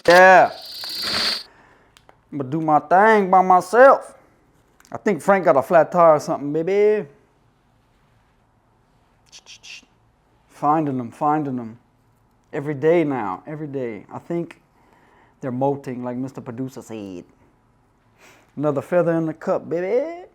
Yeah. I'm gonna do my thing by myself. I think Frank got a flat tire or something, baby. Finding them. Every day now, every day. I think they're molting, like Mr. Producer said. Another feather in the cup, baby.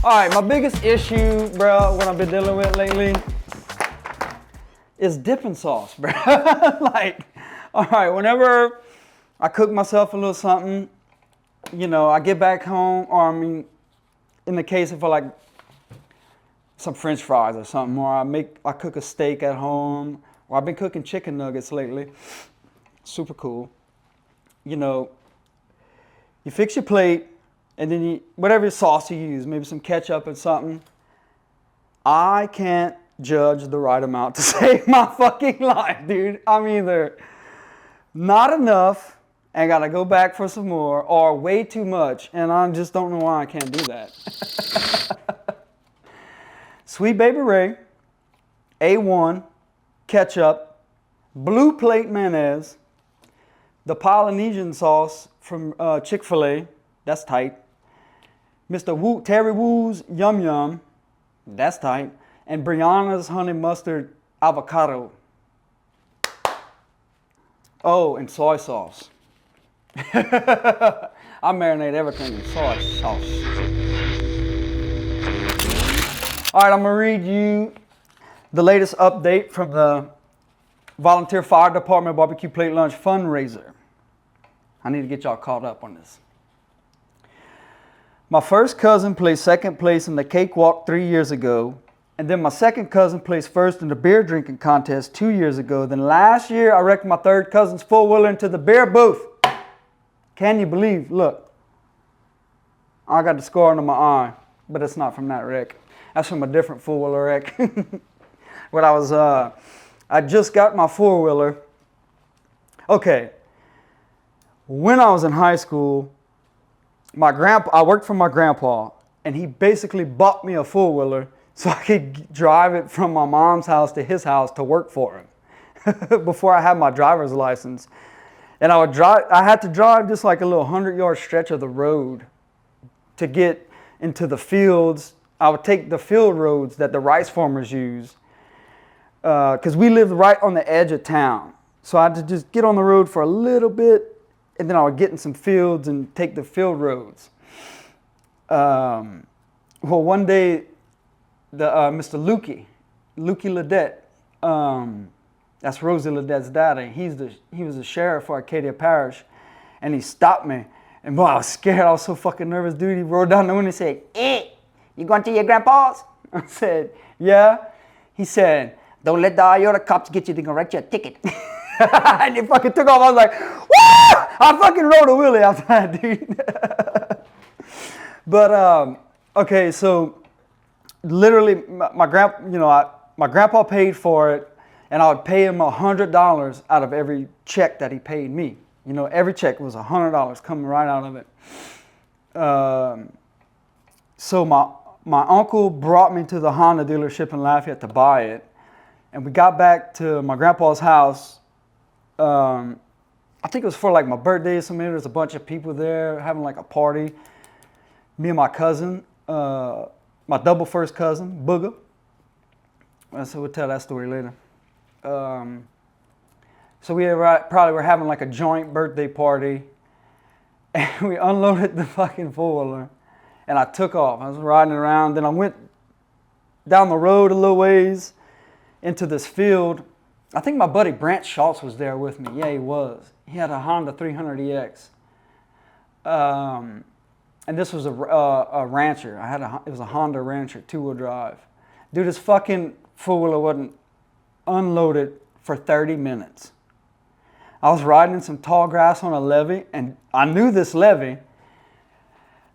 All right, my biggest issue, bro, what I've been dealing with lately is dipping sauce, bro. Like, all right, whenever I cook myself a little something, you know, I get back home, or I mean, in the case of like some French fries or something, or I cook a steak at home, or I've been cooking chicken nuggets lately. Super cool. You know, you fix your plate, and then you, whatever sauce you use, maybe some ketchup or something. I can't judge the right amount to save my fucking life, dude. I'm either not enough and gotta go back for some more, or way too much, and I just don't know why I can't do that. Sweet Baby Ray, A1, ketchup, blue plate mayonnaise, the Polynesian sauce from Chick-fil-A, that's tight. Mr. Terry Woo's Yum Yum, that's tight. And Brianna's honey mustard avocado. Oh, and soy sauce. I marinate everything in soy sauce. All right, I'm gonna read you the latest update from the Volunteer Fire Department Barbecue Plate Lunch fundraiser. I need to get y'all caught up on this. My first cousin placed second place in the cakewalk 3 years ago, and then my second cousin placed first in the beer drinking contest 2 years ago. Then last year, I wrecked my third cousin's four-wheeler into the beer booth. Can you believe? Look, I got the scar under my eye, but it's not from that wreck. That's from a different four-wheeler wreck. When I just got my four-wheeler. Okay, when I was in high school, I worked for my grandpa, and he basically bought me a four-wheeler so I could drive it from my mom's house to his house to work for him before I had my driver's license. And I had to drive just like a little 100-yard stretch of the road to get into the fields. I would take the field roads that the rice farmers use, because we lived right on the edge of town. So I had to just get on the road for a little bit, and then I would get in some fields and take the field roads. Well, one day, Mr. Lukey Ledette, that's Rosie Ledette's daddy. He was the sheriff for Arcadia Parish, and he stopped me. And boy, I was scared. I was so fucking nervous, dude. He rolled down the window and said, "Hey, you going to your grandpa's?" I said, "Yeah." He said, "Don't let the IOTA cops get you. They're gonna write you a ticket." And he fucking took off. I was like, "Woo!" I fucking rode a wheelie after that, dude. But okay, so literally, my grandpa paid for it, and I would pay him $100 out of every check that he paid me. You know, every check was $100 coming right out of it. So my uncle brought me to the Honda dealership in Lafayette to buy it, and we got back to my grandpa's house. I think it was for like my birthday or something. There was a bunch of people there having like a party. Me and my cousin, my double first cousin, Booger. So we'll tell that story later. So we probably were having like a joint birthday party, and we unloaded the fucking four-wheeler, and I took off. I was riding around. Then I went down the road a little ways into this field. I think my buddy Brant Schultz was there with me. Yeah, he was. He had a Honda 300EX. And this was a Rancher. It was a Honda Rancher, two-wheel drive. Dude, this fucking four-wheeler wasn't unloaded for 30 minutes. I was riding in some tall grass on a levee, and I knew this levee.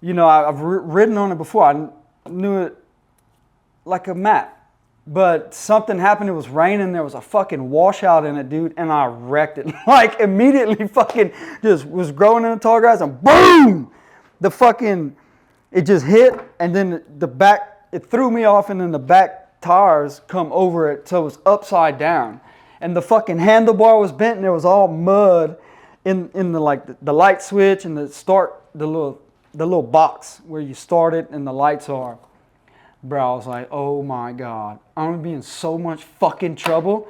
You know, I've ridden on it before. I knew it like a map. But something happened, it was raining, there was a fucking washout in it, dude, and I wrecked it. Like, immediately fucking just was growing in the tall grass, and boom! It just hit, and then the back, it threw me off, and then the back tires come over it, so it was upside down. And the fucking handlebar was bent, and there was all mud in the light switch and the little box where you start it and the lights are. Bro, I was like, oh my God, I'm gonna be in so much fucking trouble.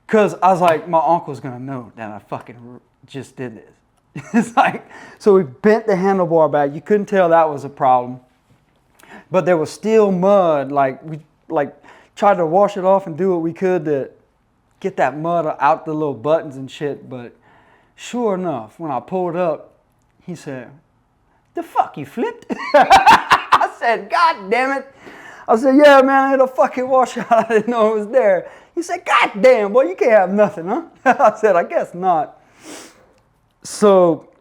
Cause I was like, my uncle's gonna know that I fucking just did this. It's like, so we bent the handlebar back. You couldn't tell that was a problem. But there was still mud. Like, we tried to wash it off and do what we could to get that mud out the little buttons and shit. But sure enough, when I pulled up, he said, the fuck, you flipped? I said, God damn it. I said, yeah, man, I had a fucking washout. I didn't know it was there. He said, God damn, boy, you can't have nothing, huh? I said, I guess not. So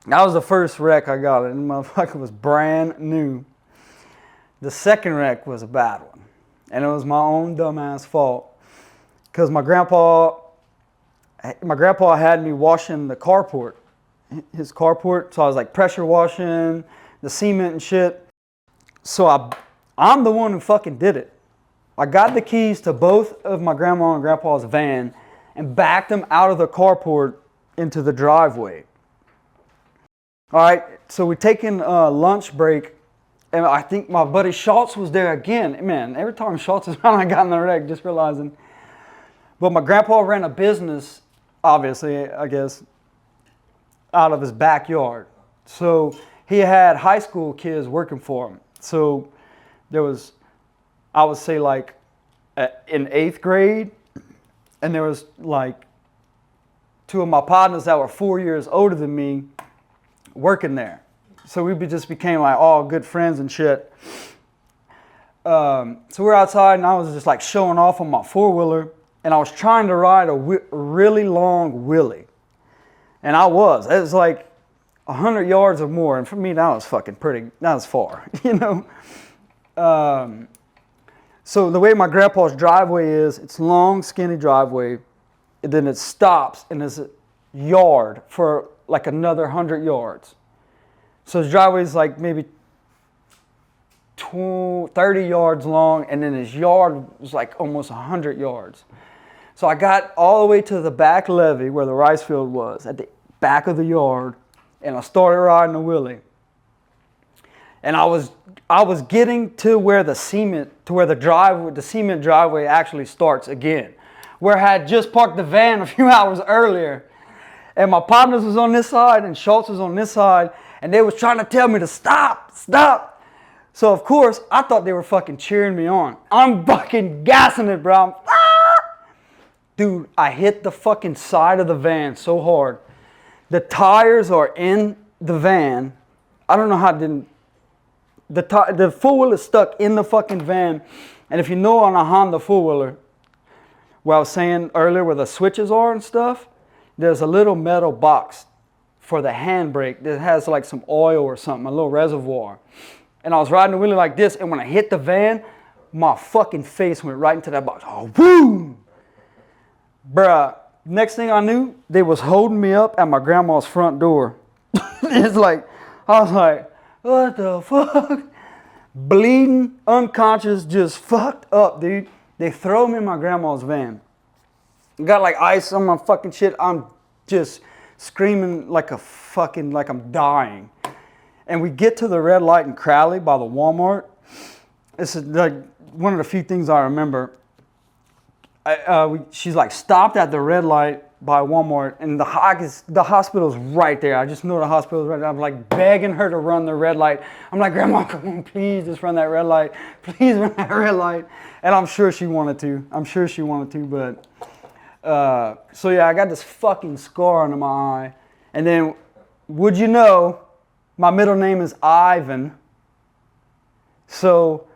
that was the first wreck I got, and the motherfucker was brand new. The second wreck was a bad one, and it was my own dumbass fault. Because my grandpa had me washing the carport, his carport. So I was like pressure washing the cement and shit. So I'm the one who fucking did it. I got the keys to both of my grandma and grandpa's van and backed them out of the carport into the driveway. All right, so we're taking a lunch break, and I think my buddy Schultz was there again. Man, every time Schultz is around, I got in the wreck, just realizing. But my grandpa ran a business, obviously, I guess, out of his backyard. So he had high school kids working for him. So there was, I would say, like in 8th grade, and there was like 2 of my partners that were 4 years older than me working there. So we just became like all good friends and shit. So we're outside, and I was just like showing off on my 4-wheeler, and I was trying to ride a really long wheelie. And it was like 100 yards or more, and for me that was far, you know. So the way my grandpa's driveway is, it's long, skinny driveway, and then it stops and there's a yard for like another 100 yards. So his driveway is like maybe 30 yards long, and then his yard was like almost 100 yards. So I got all the way to the back levee where the rice field was, at the back of the yard, and I started riding the wheelie. And I was getting to where the cement driveway actually starts again, where I had just parked the van a few hours earlier. And my partners was on this side and Schultz was on this side, and they was trying to tell me to stop. So of course, I thought they were fucking cheering me on. I'm fucking gassing it, bro. Dude, I hit the fucking side of the van so hard. The tires are in the van. I don't know how it didn't. The four-wheeler is stuck in the fucking van. And if you know on a Honda four-wheeler, where I was saying earlier where the switches are and stuff, there's a little metal box for the handbrake that has like some oil or something, a little reservoir. And I was riding the wheelie like this, and when I hit the van, my fucking face went right into that box. Oh, boom! Bruh, next thing I knew, they was holding me up at my grandma's front door. It's like, I was like, what the fuck? Bleeding, unconscious, just fucked up, dude. They throw me in my grandma's van. Got like ice on my fucking shit. I'm just screaming like I'm dying. And we get to the red light in Crowley by the Walmart. It's like one of the few things I remember. She's like stopped at the red light by Walmart, and the hospital's right there. I just know the hospital's right there. I'm like begging her to run the red light. I'm like, Grandma, come on, please just run that red light. Please run that red light. And I'm sure she wanted to. But so yeah, I got this fucking scar under my eye. And then, would you know, my middle name is Ivan. So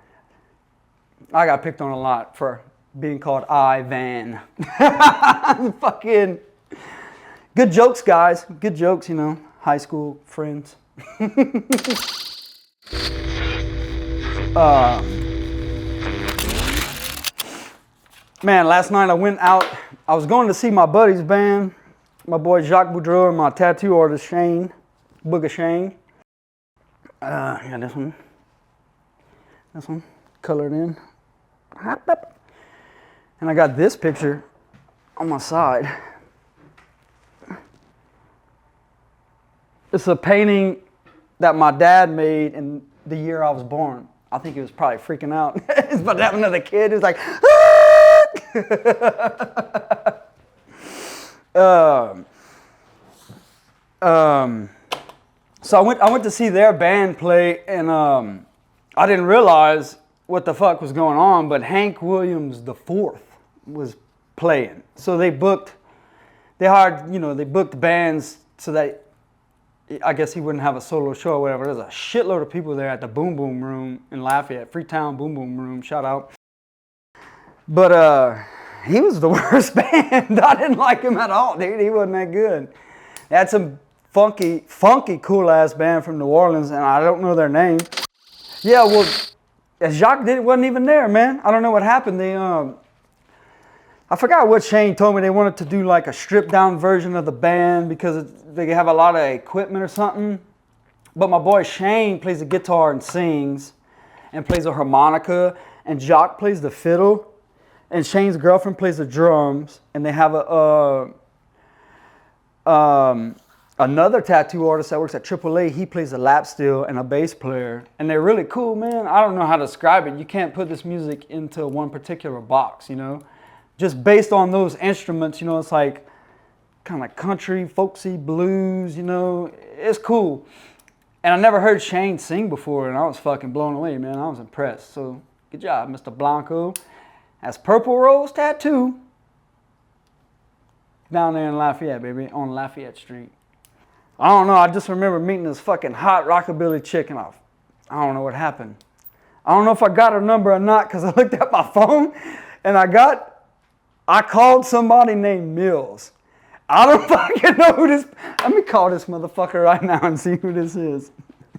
I got picked on a lot for being called Ivan. Fucking good jokes, guys. Good jokes, you know. High school friends. Man, last night I went out. I was going to see my buddy's band, my boy Jacques Boudreau and my tattoo artist Shane, Booger Shane. Yeah, this one, colored in. And I got this picture on my side. It's a painting that my dad made in the year I was born. I think he was probably freaking out. He's about to have another kid. He's like, so I went to see their band play, and I didn't realize what the fuck was going on, but Hank Williams IV was playing. So they booked bands so that I guess he wouldn't have a solo show or whatever. There's a shitload of people there at the Boom Boom Room in Lafayette, Freetown Boom Boom Room, shout out. But he was the worst band. I didn't like him at all, dude. He wasn't that good. They had some funky, cool ass band from New Orleans, and I don't know their name. Yeah, well, Jacques wasn't even there, man. I don't know what happened. I forgot what Shane told me. They wanted to do like a stripped down version of the band because they have a lot of equipment or something. But my boy Shane plays the guitar and sings and plays a harmonica, and Jacques plays the fiddle, and Shane's girlfriend plays the drums, and they have another tattoo artist that works at AAA. He plays the lap steel and a bass player, and they're really cool, man. I don't know how to describe it. You can't put this music into one particular box, you know. Just based on those instruments, you know, it's like kind of country, folksy, blues, you know. It's cool. And I never heard Shane sing before, and I was fucking blown away, man. I was impressed. So good job, Mr. Blanco. That's Purple Rose Tattoo down there in Lafayette, baby, on Lafayette Street. I don't know. I just remember meeting this fucking hot rockabilly chick, and I don't know what happened. I don't know if I got her number or not because I looked at my phone, and I called somebody named Mills. I don't fucking know who this. Let me call this motherfucker right now and see who this is.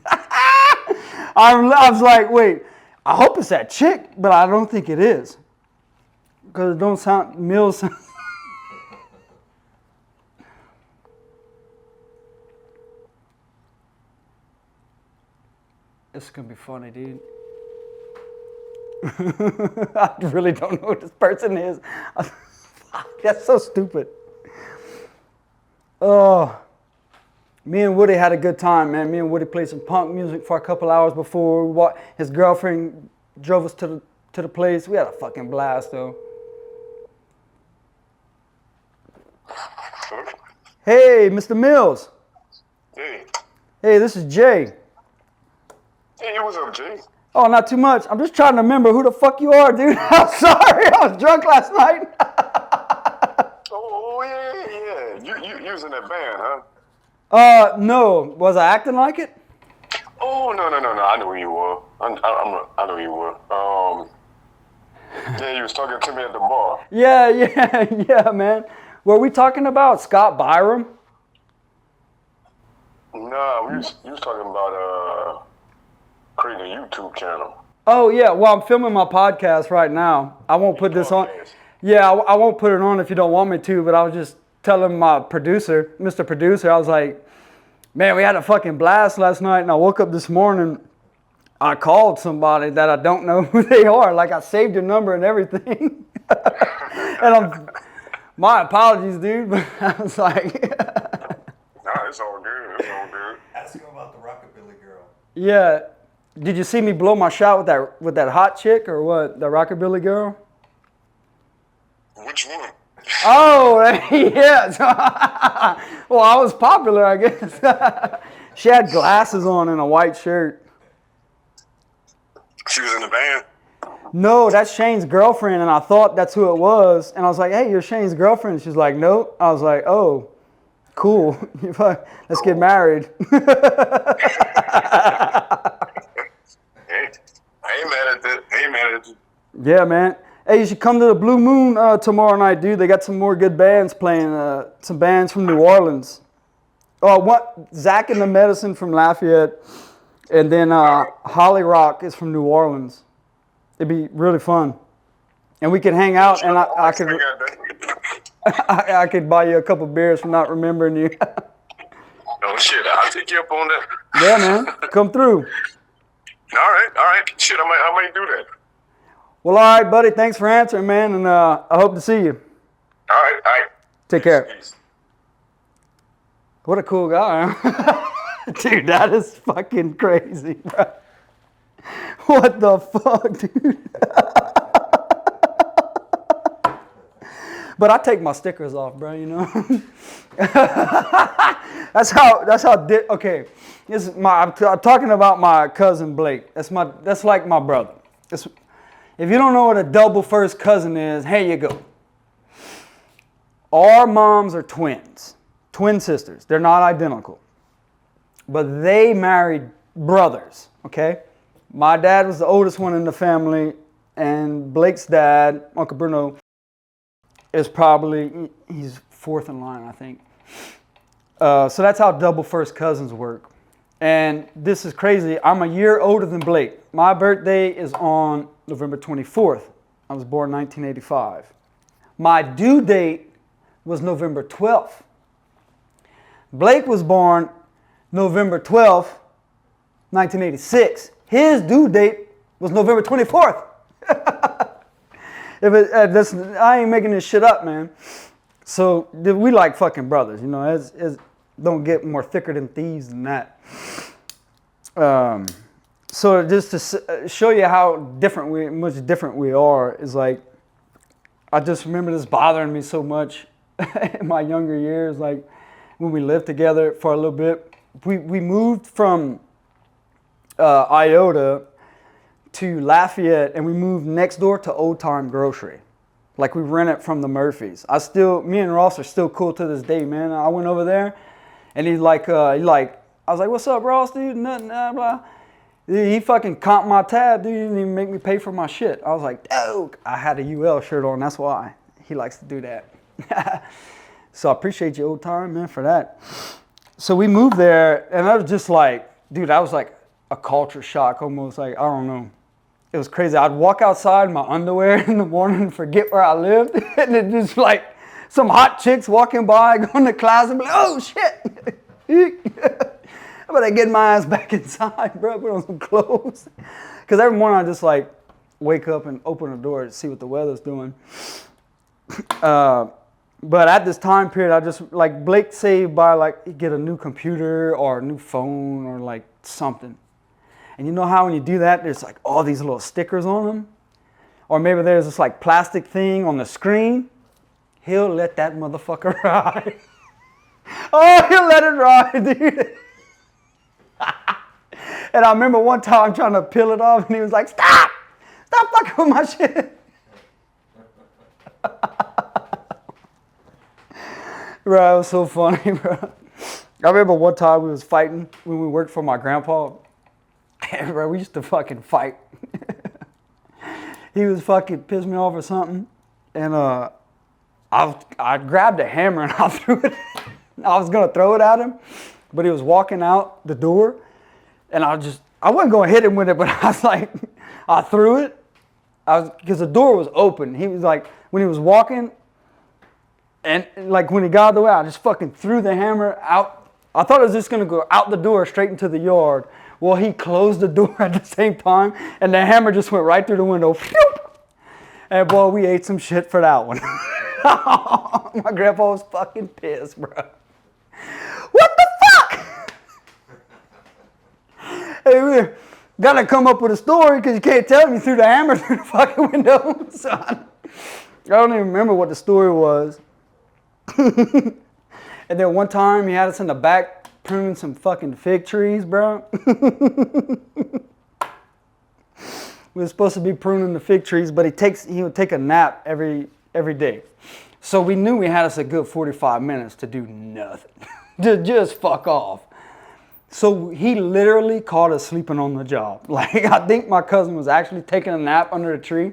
I was like, wait, I hope it's that chick, but I don't think it is. Because it don't sound, Mills. This is going to be funny, dude. I really don't know who this person is. That's so stupid. Oh, me and Woody had a good time, man. Me and Woody played some punk music for a couple hours before. His girlfriend drove us to the place. We had a fucking blast, though. Hey, Mr. Mills. Hey. Hey, this is Jay. Hey, what's up, Jay? Oh, not too much. I'm just trying to remember who the fuck you are, dude. I'm sorry. I was drunk last night. Oh, yeah. You was in that band, huh? No. Was I acting like it? Oh, no. I know who you were. I know who you were. Yeah, you was talking to me at the bar. Yeah, man. Were we talking about Scott Byram? Nah, you was talking about creating a YouTube channel. Oh, yeah. Well, I'm filming my podcast right now. I won't put this on. Yeah, I won't put it on if you don't want me to, but I was just telling my producer, Mr. Producer, I was like, man, we had a fucking blast last night, and I woke up this morning, I called somebody that I don't know who they are. Like, I saved your number and everything. And my apologies, dude, but I was like... Nah, it's all good. Ask him about the rockabilly girl. Yeah. Did you see me blow my shot with that hot chick or what? The rockabilly girl? Which one? Oh, yeah. Well, I was popular, I guess. She had glasses on and a white shirt. She was in the band? No, that's Shane's girlfriend, and I thought that's who it was. And I was like, hey, you're Shane's girlfriend. She's like, nope. I was like, oh, cool. Let's get married. Hey, I ain't mad at that. Yeah, man. Hey, you should come to the Blue Moon tomorrow night, dude. They got some more good bands playing. Some bands from New Orleans. Zach and the Medicine from Lafayette, and then Holly Rock is from New Orleans. It'd be really fun. and we could hang out, and I could I got that. I could buy you a couple beers for not remembering you. Oh shit, I'll take you up on that. Yeah, man, come through. All right. Shit, I might do that. Well, all right, buddy. Thanks for answering, man, and I hope to see you. All right. Take care. Peace. What a cool guy, huh? Dude, that is fucking crazy, bro. What the fuck, dude? But I take my stickers off, bro, you know? That's how, okay. This is I'm talking about my cousin Blake. That's like my brother. If you don't know what a double first cousin is, here you go. Our moms are twins sisters. They're not identical, but they married brothers, okay? My dad was the oldest one in the family, and Blake's dad, Uncle Bruno, is he's fourth in line, I think. So that's how double first cousins work. And this is crazy. I'm a year older than Blake. My birthday is on November 24th. I was born in 1985. My due date was November 12th. Blake was born November 12th, 1986. His due date was November 24th. I ain't making this shit up, man. So we like fucking brothers, you know. It's don't get more thicker than thieves than that. So just to show you how much different we are, is like, I just remember this bothering me so much in my younger years. Like when we lived together for a little bit, we moved from Iota to Lafayette, and we moved next door to Old Time Grocery. Like we rent it from the Murphys. Me and Ross are still cool to this day, man. I went over there, and I was like, "What's up, Ross, dude?" Nothing, blah, blah. He fucking comped my tab, dude. He didn't even make me pay for my shit. I was like, "Dope." I had a UL shirt on. That's why he likes to do that. So I appreciate you, Old Time, man, for that. So we moved there, and I was just like, dude, that was like a culture shock, almost. Like, I don't know. It was crazy. I'd walk outside in my underwear in the morning and forget where I lived. And it just like some hot chicks walking by, going to class and be like, "Oh shit." I better get my ass back inside, bro. Put on some clothes. Because every morning I just like wake up and open the door to see what the weather's doing. But at this time period, I just, like, Blake saved by like get a new computer or a new phone or like something. And you know how when you do that, there's like all these little stickers on them? Or maybe there's this like plastic thing on the screen. He'll let that motherfucker ride. Oh, he'll let it ride, dude. And I remember one time trying to peel it off, and he was like, Stop fucking with my shit. Bro, it was so funny, bro. I remember one time we was fighting when we worked for my grandpa. Bro, we used to fucking fight. He was fucking pissed me off or something. And I grabbed a hammer and I threw it. I was going to throw it at him, but he was walking out the door. And I wasn't going to hit him with it, but I was like, I threw it. Because the door was open. He was like, when he was walking, and like when he got out of the way, I just fucking threw the hammer out. I thought it was just going to go out the door straight into the yard. Well, he closed the door at the same time, and the hammer just went right through the window. And boy, we ate some shit for that one. My grandpa was fucking pissed, bro. What the fuck? Hey, we gotta come up with a story because you can't tell me you threw the hammer through the fucking window. So I don't even remember what the story was. And then one time he had us in the back pruning some fucking fig trees, bro. We were supposed to be pruning the fig trees, but he would take a nap every day. So we knew we had us a good 45 minutes to do nothing. To just fuck off. So he literally caught us sleeping on the job. Like, I think my cousin was actually taking a nap under a tree.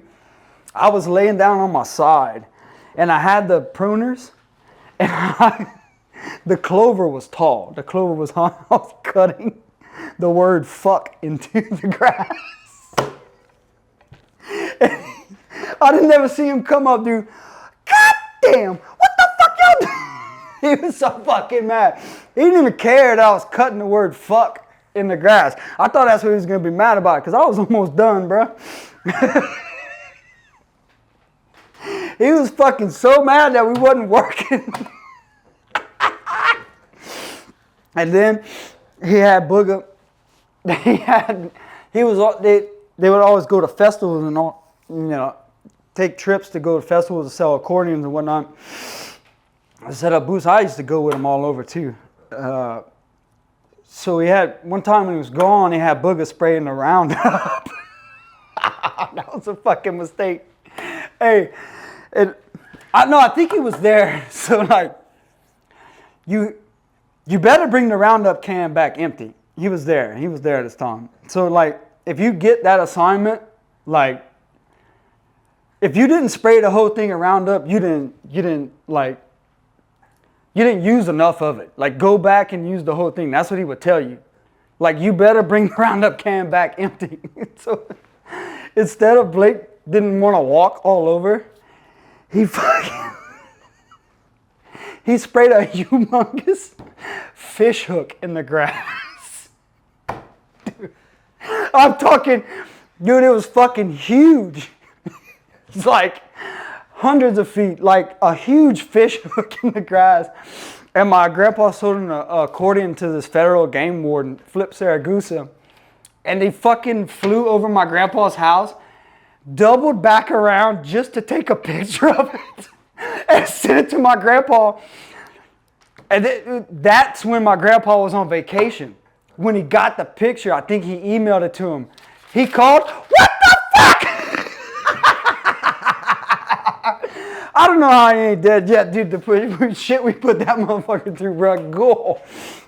I was laying down on my side, and I had the pruners, and the clover was tall. The clover was high. I was cutting the word fuck into the grass. I didn't never see him come up, dude. God damn, what the fuck y'all doing? He was so fucking mad. He didn't even care that I was cutting the word fuck in the grass. I thought that's what he was going to be mad about, because I was almost done, bro. He was fucking so mad that we wasn't working. And then he had Booger. They would always go to festivals and all, take trips to go to festivals to sell accordions and whatnot. I set up booths. I used to go with him all over too. So he had, one time when he was gone, he had Booger spraying the Roundup. That was a fucking mistake. Hey, I think he was there. So like, you better bring the Roundup can back empty. He was there this time. So like, if you get that assignment, like, if you didn't spray the whole thing of Roundup, you didn't use enough of it. Like, go back and use the whole thing. That's what he would tell you. Like, you better bring the Roundup can back empty. So instead of Blake didn't want to walk all over, he sprayed a humongous fish hook in the grass. Dude, I'm talking, dude, it was fucking huge. It's like hundreds of feet, like a huge fish hook in the grass. And my grandpa sold an accordion to this federal game warden, Flip Saragusa. And they fucking flew over my grandpa's house, doubled back around just to take a picture of it and send it to my grandpa. And that's when my grandpa was on vacation. When he got the picture, I think he emailed it to him. He called, what the fuck? I don't know how he ain't dead yet, dude. The shit we put that motherfucker through, bro. Go.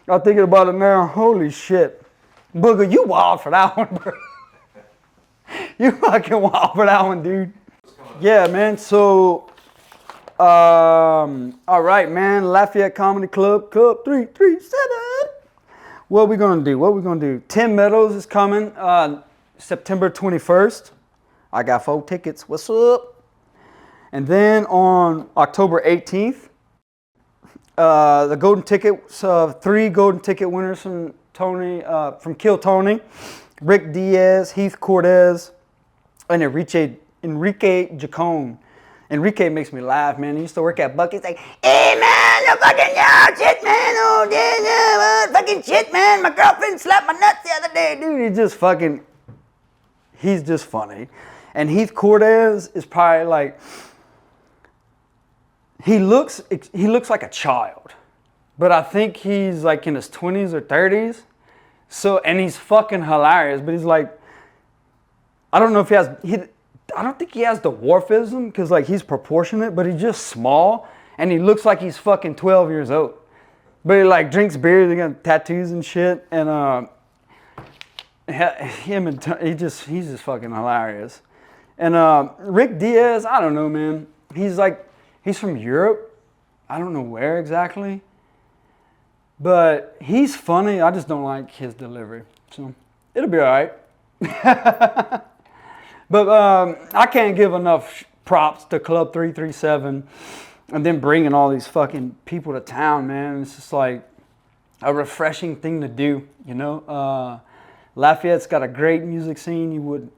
I'm thinking about it now. Holy shit. Booger, you wild for that one, bro. You fucking wild for that one, dude. Yeah, man. So, all right, man. Lafayette Comedy Club, Club 337. What we gonna do? Tim Meadows is coming September 21st. I got 4 tickets. What's up? And then on October 18th, the golden tickets, 3 golden ticket winners from Kill Tony, Rick Diaz, Heath Cortez, and Enrique Jacone. Enrique makes me laugh, man. He used to work at Buc-ee's. Like, hey, man, you fucking shit, man. Oh, yeah, fucking shit, man. My girlfriend slapped my nuts the other day, dude. He's just funny. And Heath Cortez is probably like, he looks like a child, but I think he's like in his 20s or 30s. So, and he's fucking hilarious, but he's like, I don't know if I don't think he has dwarfism, because like he's proportionate, but he's just small, and he looks like he's fucking 12 years old. But he like drinks beer, they got tattoos and shit, and he's just fucking hilarious. And Rick Diaz, I don't know, man. He's from Europe. I don't know where exactly. But he's funny. I just don't like his delivery. So it'll be all right. But I can't give enough props to Club 337 and then bringing all these fucking people to town, man. It's just like a refreshing thing to do, you know. Lafayette's got a great music scene. You would,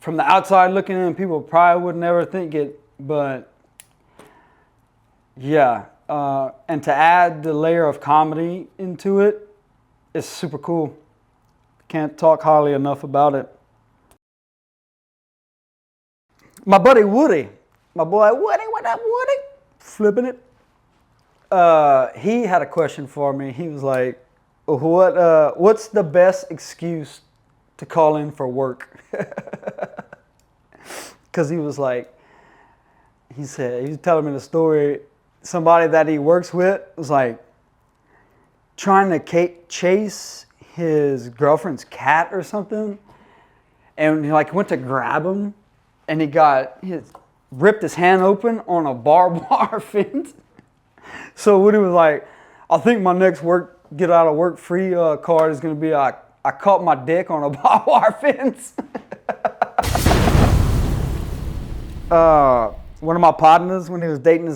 from the outside looking in, people probably would never think it, but yeah. And to add the layer of comedy into it, it's super cool. Can't talk highly enough about it. My buddy Woody, my boy Woody, what up, Woody? Flipping it. He had a question for me. He was like, what's the best excuse to call in for work? Because he was like, he was telling me the story. Somebody that he works with was like trying to chase his girlfriend's cat or something. And he like went to grab him, and he ripped his hand open on a barbed wire fence. So Woody was like, I think my next get out of work free card is going to be I caught my dick on a barbed wire fence. one of my partners when he was dating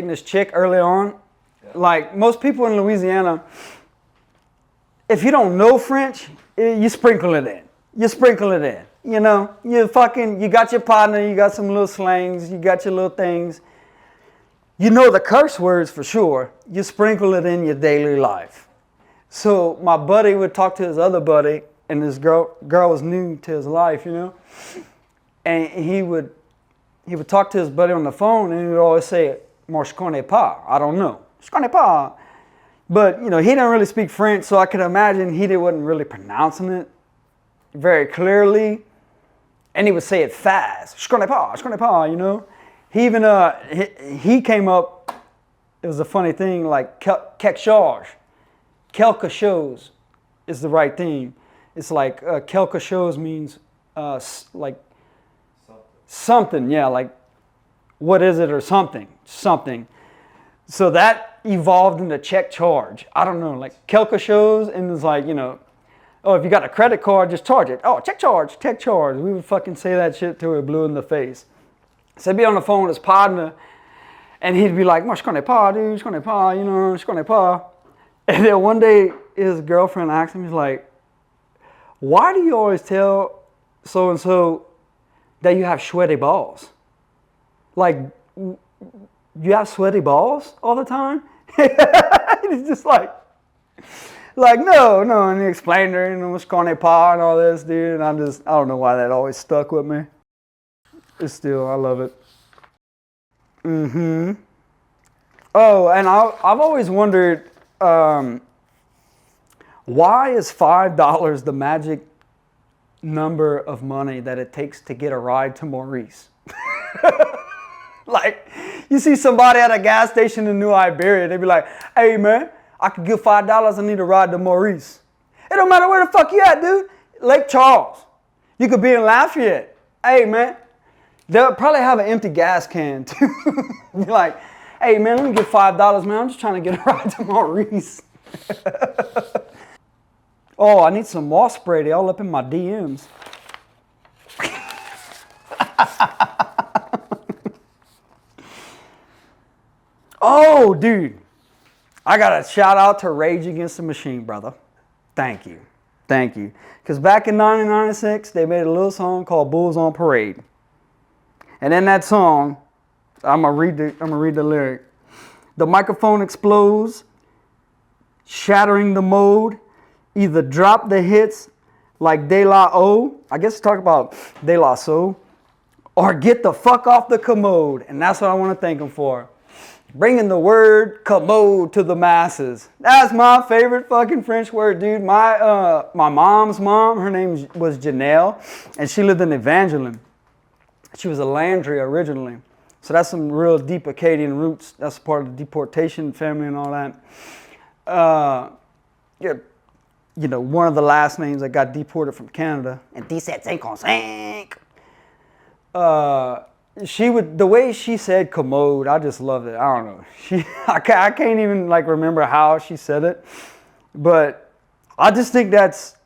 this chick early on. Like most people in Louisiana, if you don't know French, you sprinkle it in. You sprinkle it in. You know, you got your partner, you got some little slangs, you got your little things. You know the curse words for sure. You sprinkle it in your daily life. So my buddy would talk to his other buddy, and this girl was new to his life, you know. And he would talk to his buddy on the phone, and he would always say, "Moi, je connais pas." I don't know. Je connais pas. But, you know, he didn't really speak French, so I could imagine he wasn't really pronouncing it very clearly. And he would say it fast. Je connais pas, you know. He even, he came up, it was a funny thing, like, quelque chose. Quelque chose is the right thing. It's like, quelque chose means, like, something, yeah, like, what is it or something. So that evolved into check charge. I don't know, like, quelque chose, and it's like, you know, oh, if you got a credit card, just charge it. Oh, check charge. We would fucking say that shit till we blew in the face. So I'd be on the phone with his partner, and he'd be like, "Moi, je connais pas, dude, je connais pas, you know, je connais pas." And then one day, his girlfriend asked him, he's like, "Why do you always tell so-and-so that you have sweaty balls? Like, you have sweaty balls all the time?" He's just like, no, and he explained to her, you know, je connais pas and all this, dude, and I don't know why that always stuck with me. It's still, I love it. Oh, and I've always wondered, why is $5 the magic number of money that it takes to get a ride to Maurice? Like, you see somebody at a gas station in New Iberia, they be like, "Hey, man, I could give $5, I need a ride to Maurice." It don't matter where the fuck you at, dude. Lake Charles. You could be in Lafayette. Hey, man. They'll probably have an empty gas can, too. Be like, "Hey, man, let me get $5, man. I'm just trying to get a ride to Maurice." Oh, I need some moss spray. They all up in my DMs. Oh, dude. I got a shout out to Rage Against the Machine, brother. Thank you. Because back in 1996, they made a little song called Bulls on Parade. And in that song, I'm gonna read the lyric. "The microphone explodes, shattering the mode. Either drop the hits like De La O," I guess talk about De La Soul, "or get the fuck off the commode." And that's what I want to thank him for. Bringing the word commode to the masses. That's my favorite fucking French word, dude. My mom's mom, her name was Janelle, and she lived in Evangeline. She was a Landry originally. So that's some real deep Acadian roots. That's part of the deportation family and all that. Yeah, you know, one of the last names that got deported from Canada. And 1755. The way she said commode, I just loved it. I don't know. I can't even like remember how she said it. But I just think that's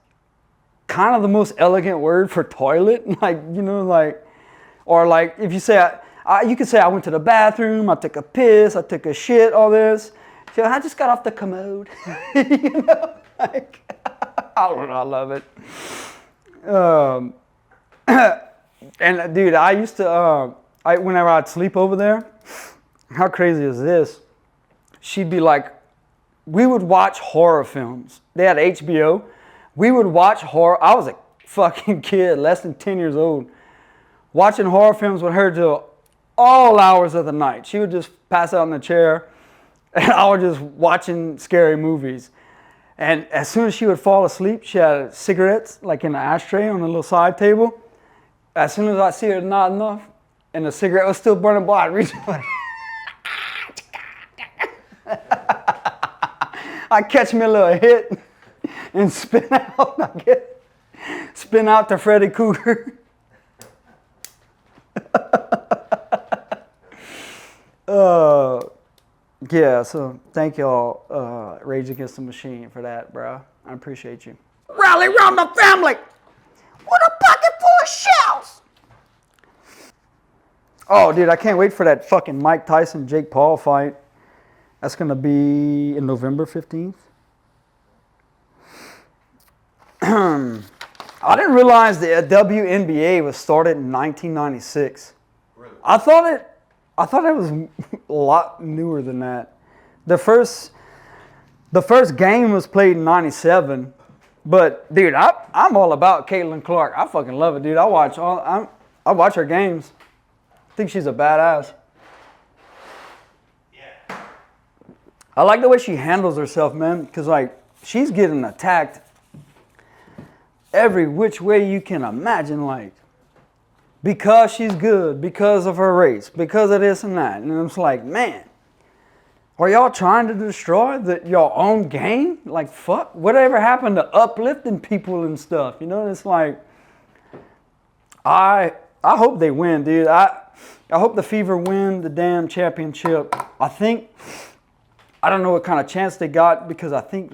kind of the most elegant word for toilet. Like, you know, like, or like if you say, you could say I went to the bathroom, I took a piss, I took a shit, all this. So I just got off the commode. You know, like, I don't know, I love it. And dude, I used to, whenever I'd sleep over there, how crazy is this? She'd be like, we would watch horror films. They had HBO. We would watch horror. I was a fucking kid, less than 10 years old, watching horror films with her till all hours of the night. She would just pass out in the chair, and I was just watching scary movies. And as soon as she would fall asleep, she had cigarettes like in an ashtray on a little side table. As soon as I see her not enough, and the cigarette was still burning, boy, I'd reach for it. I catch me a little hit and spin out. Spin out to Freddy Krueger. Yeah, so thank y'all, Rage Against the Machine, for that, bro. I appreciate you. Rally round the family with a pocket full of shells. Oh, dude, I can't wait for that fucking Mike Tyson Jake Paul fight. That's gonna be in November 15th. I didn't realize the WNBA was started in 1996. Really? I thought it was a lot newer than that. The first game was played in '97, but dude, I'm all about Caitlin Clark. I fucking love it, dude. I watch her games. I think she's a badass. Yeah. I like the way she handles herself, man, because like she's getting attacked every which way you can imagine, like because she's good, because of her race, because of this and that. And it's like, man, are y'all trying to destroy your own game? Like, fuck, whatever happened to uplifting people and stuff? You know, it's like, I hope they win, dude. I hope the Fever win the damn championship. I don't know what kind of chance they got because I think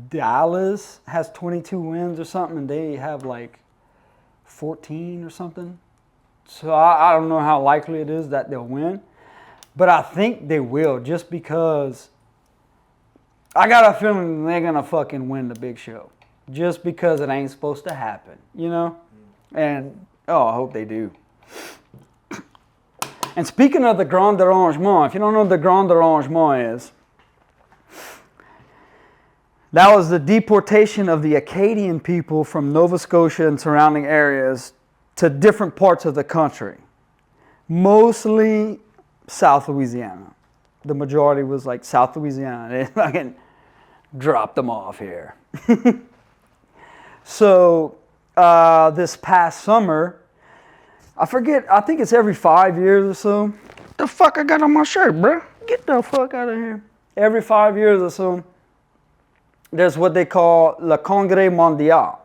Dallas has 22 wins or something and they have like 14 or something. So I don't know how likely it is that they'll win. But I think they will just because I got a feeling they're going to fucking win the big show. Just because it ain't supposed to happen, you know? And, I hope they do. And speaking of the Grand Arrangement, if you don't know what the Grand Arrangement is, that was the deportation of the Acadian people from Nova Scotia and surrounding areas to different parts of the country. Mostly South Louisiana. The majority was like South Louisiana. They fucking dropped them off here. So this past summer, I forget, I think it's every 5 years or so. What the fuck I got on my shirt, bro? Get the fuck out of here. Every 5 years or so, there's what they call Le Congrès Mondial.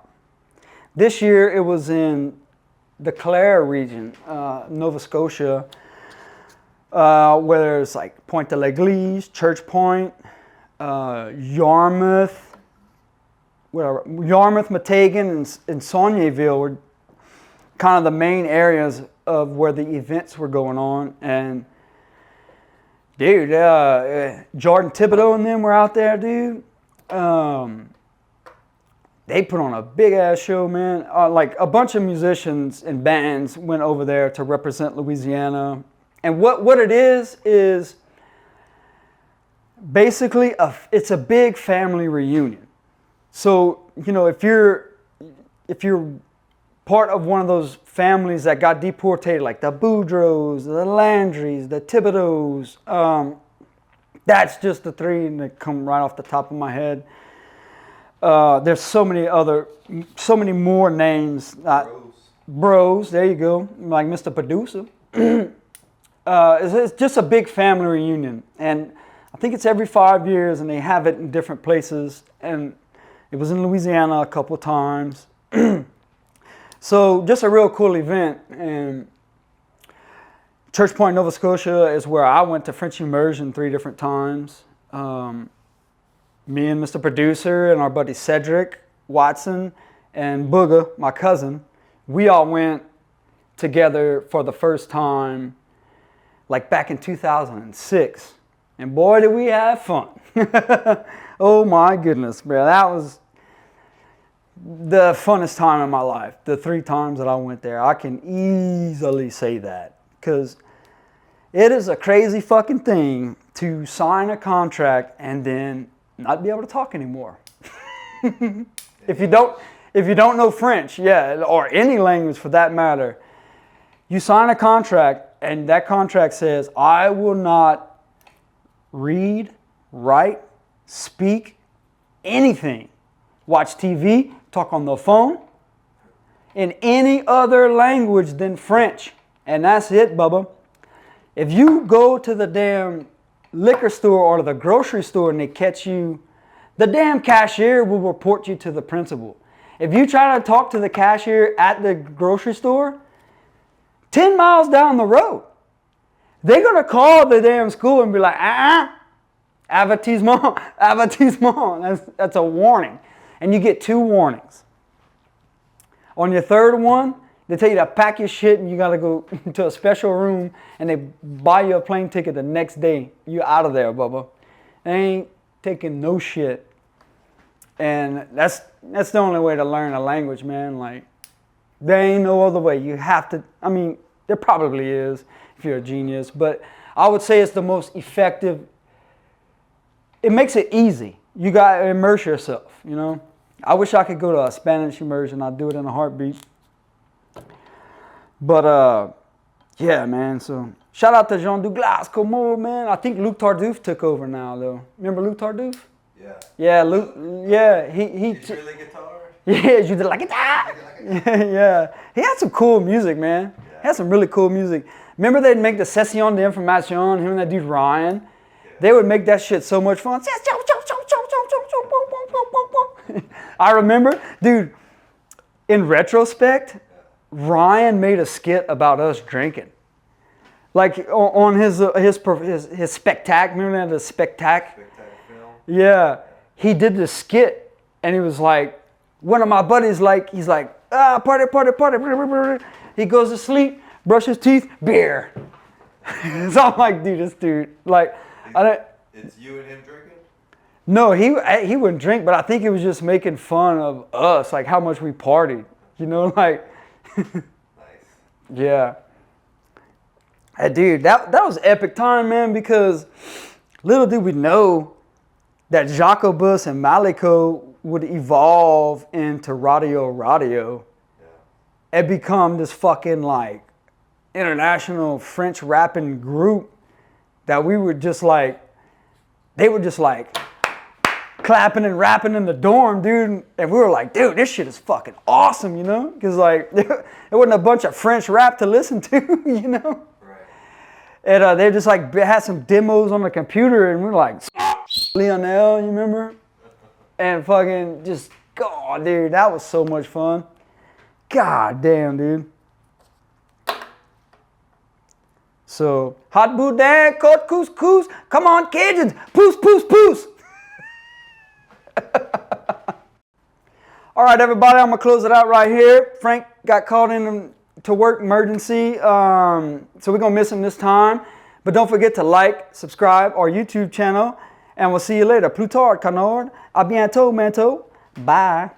This year it was in the Clare region, Nova Scotia, where there's like Pointe de l'Église, Church Point, Yarmouth, Matagan, and Saulnieville were kind of the main areas of where the events were going on. And dude, Jordan Thibodeau and them were out there, dude. They put on a big ass show, man. Like a bunch of musicians and bands went over there to represent Louisiana. And what it is basically it's a big family reunion. So, you know, if you're part of one of those families that got deported, like the Boudreaux, the Landrys, the Thibodeaus, that's just the three that come right off the top of my head. There's so many more names. Bros, there you go, like Mr. Producer. It's just a big family reunion, and I think it's every 5 years, and they have it in different places. And it was in Louisiana a couple times. So just a real cool event. And Church Point, Nova Scotia is where I went to French immersion 3 different times. Me and Mr. Producer and our buddy Cedric Watson and Booga, my cousin, we all went together for the first time like back in 2006. And boy, did we have fun. Oh my goodness, bro. That was the funnest time in my life. The 3 times that I went there. I can easily say that. Because it is a crazy fucking thing to sign a contract and then not be able to talk anymore. If you don't know French, yeah, or any language for that matter, you sign a contract and that contract says, I will not read, write, speak, anything, watch TV, talk on the phone, in any other language than French. And that's it, Bubba. If you go to the damn liquor store or the grocery store and they catch you, the damn cashier will report you to the principal. If you try to talk to the cashier at the grocery store, 10 miles down the road, they're going to call the damn school and be like, avertissement, avertissement. That's a warning. And you get 2 warnings. On your 3rd one, They tell you to pack your shit and you gotta go to a special room and they buy you a plane ticket the next day. You're out of there, Bubba. They ain't taking no shit. And that's the only way to learn a language, man. Like, there ain't no other way. You have to, I mean, there probably is if you're a genius, but I would say it's the most effective. It makes it easy. You gotta immerse yourself, you know? I wish I could go to a Spanish immersion. I'd do it in a heartbeat. But, yeah, man, so shout out to Jean Douglas Como, man. I think Luke Tardif took over now, though. Remember Luke Tardif? Yeah. Yeah, Luke, yeah, he Did you really guitar? yeah, you did like it. Yeah, he had some cool music, man. Yeah. He had some really cool music. Remember they'd make the Session d'Information, him and that dude Ryan? Yeah. They would make that shit so much fun. I remember, dude, in retrospect, Ryan made a skit about us drinking. Like on his spectac, remember that, the spectac? Film. Yeah, he did the skit, and he was like, one of my buddies, like, he's like, party, party, party. He goes to sleep, brushes teeth, beer. So I'm like, dude, this dude, like, It's you and him drinking? No, he wouldn't drink, but I think he was just making fun of us, like how much we partied. You know, like, Nice. yeah. Hey, dude, that was epic time, man, because little did we know that Jacobus and Maliko would evolve into Radio. Yeah. And become this fucking, like, international French rapping group that we were just like, they were just like clapping and rapping in the dorm, dude. And we were like, dude, this shit is fucking awesome, you know? Because, like, there wasn't a bunch of French rap to listen to, you know? Right. And they just, like, had some demos on the computer, and we were like, Lionel, you remember? And fucking just, God, dude, that was so much fun. God damn, dude. So, hot boudin, court couscous, come on, Cajuns, poos, poos, poos. All right, everybody, I'm gonna close it out right here. Frank got called in to work emergency, so we're gonna miss him this time. But don't forget to like, subscribe our YouTube channel, and we'll see you later. Plus tard, Canard. À bientôt, manteau. Bye.